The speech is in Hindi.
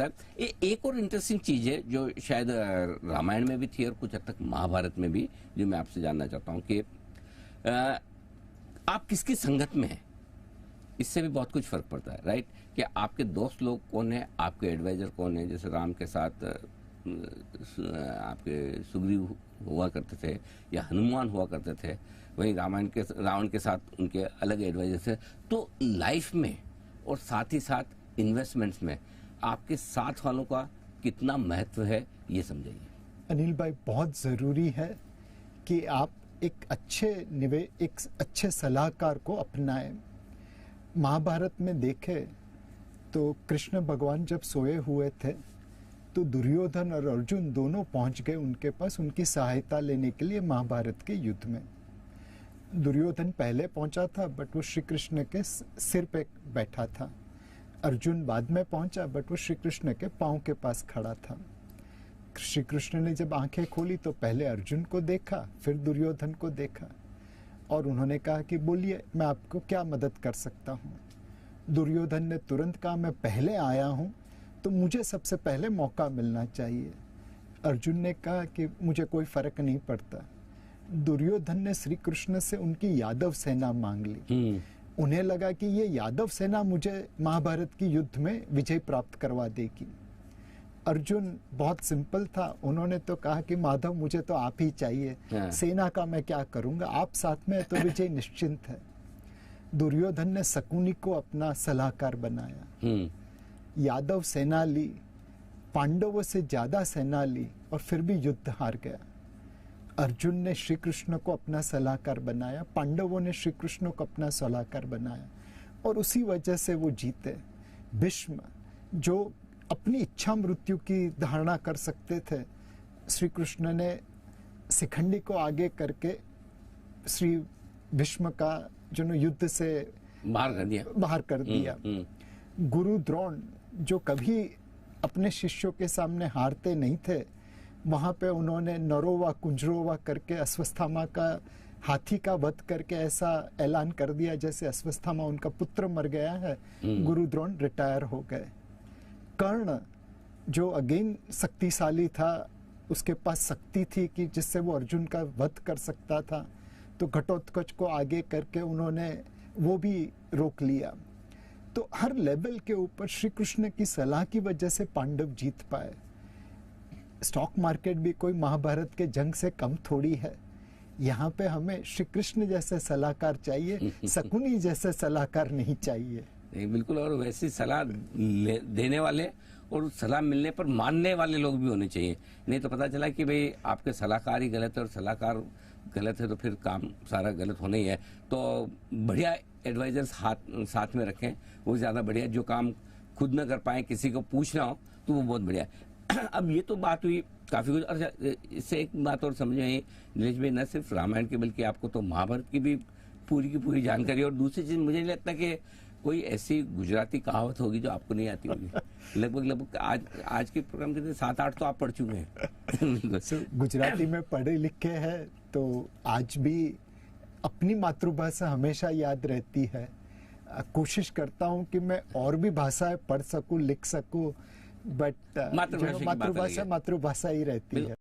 लगता है। एक और इंटरेस्टिंग चीज है जो शायद रामायण में भी थी और कुछ हद तक महाभारत में भी, जो मैं आपसे जानना चाहता हूँ कि आप किसकी संगत में हैं, इससे भी बहुत कुछ फर्क पड़ता है, राइट? कि आपके दोस्त लोग कौन है, आपके एडवाइजर कौन है। जैसे राम के साथ आपके सुग्रीव हुआ करते थे या हनुमान हुआ करते थे, वहीं रावण के साथ उनके अलग एडवाइजर थे। तो लाइफ में और साथ ही साथ इन्वेस्टमेंट्स में आपके साथ वालों का कितना महत्व है, ये समझाइए। अनिल भाई, बहुत ज़रूरी है कि आप एक अच्छे सलाहकार को अपनाएं। महाभारत में देखें तो कृष्ण भगवान जब सोए हुए थे तो दुर्योधन और अर्जुन दोनों पहुंच गए उनके पास उनकी सहायता लेने के लिए महाभारत के युद्ध में। दुर्योधन पहले पहुंचा था बट वो श्री कृष्ण के सिर पे बैठा था। अर्जुन बाद में पहुंचा बट वो श्री कृष्ण के पांव के पास खड़ा था। श्री कृष्ण ने जब आंखें खोली तो पहले अर्जुन को देखा, फिर दुर्योधन को देखा और उन्होंने कहा कि बोलिए, मैं आपको क्या मदद कर सकता हूँ। दुर्योधन ने तुरंत कहा, मैं पहले आया हूँ तो मुझे सबसे पहले मौका मिलना चाहिए। अर्जुन ने कहा कि मुझे कोई फर्क नहीं पड़ता। दुर्योधन ने श्री कृष्ण से उनकी यादव सेना मांग ली। उन्हें लगा कि ये यादव सेना मुझे महाभारत की युद्ध में विजय प्राप्त करवा देगी। अर्जुन बहुत सिंपल था, उन्होंने तो कहा कि माधव मुझे तो आप ही चाहिए, सेना का मैं क्या करूंगा, आप साथ में तो विजय निश्चिंत है। दुर्योधन ने शकुनी को अपना सलाहकार बनाया। यादव सेना ली, पांडवों से ज्यादा सेना ली और फिर भी युद्ध हार गया। अर्जुन ने श्री कृष्ण को अपना सलाहकार बनाया, पांडवों ने श्री कृष्ण को अपना सलाहकार बनाया और उसी वजह से वो जीते। भीष्म जो अपनी इच्छा मृत्यु की धारणा कर सकते थे, श्री कृष्ण ने शिखंडी को आगे करके श्री भीष्म का जो युद्ध से बाहर कर दिया। गुरु द्रोण जो कभी अपने शिष्यों के सामने हारते नहीं थे, वहां पे उन्होंने नरोवा कुंजरोवा करके अश्वत्थामा का हाथी का वध करके ऐसा ऐलान कर दिया जैसे अश्वत्थामा उनका पुत्र मर गया है, गुरु द्रोण रिटायर हो गए। कर्ण जो अगेन शक्तिशाली था, उसके पास शक्ति थी कि जिससे वो अर्जुन का वध कर सकता था, तो घटोत्कच को आगे करके उन्होंने वो भी रोक लिया। तो हर लेवल के ऊपर श्री कृष्ण की सलाह की वजह से पांडव जीत पाए। स्टॉक मार्केट भी कोई महाभारत के जंग से कम थोड़ी है। यहाँ पे हमें श्री कृष्ण जैसे सलाहकार चाहिए, शकुनी जैसे सलाहकार नहीं चाहिए। नहीं, बिल्कुल। और वैसी सलाह देने वाले और सलाह मिलने पर मानने वाले लोग भी होने चाहिए। नहीं तो पता चला कि भाई आपके सलाहकार ही गलत है और सलाहकार गलत है तो फिर काम सारा गलत होना ही है। तो बढ़िया एडवाइजर्स साथ में रखें, वो ज़्यादा बढ़िया। जो काम खुद न कर पाए, किसी को पूछना हो तो वो बहुत बढ़िया। अब ये तो बात हुई काफ़ी कुछ। अच्छा, इससे एक बात और समझ में, नीलेश भाई, न सिर्फ रामायण की बल्कि आपको तो महाभारत की भी पूरी की पूरी जानकारी। और दूसरी चीज़ मुझे नहीं लगता कि कोई ऐसी गुजराती कहावत होगी जो आपको नहीं आती होगी। लगभग आज के प्रोग्राम के 7-8 तो आप पढ़ चुके हैं। गुजराती में पढ़े लिखे हैं तो आज भी अपनी मातृभाषा हमेशा याद रहती है। कोशिश करता हूँ कि मैं और भी भाषाएं पढ़ सकूं, लिख सकूं, बट मातृभाषा ही रहती है।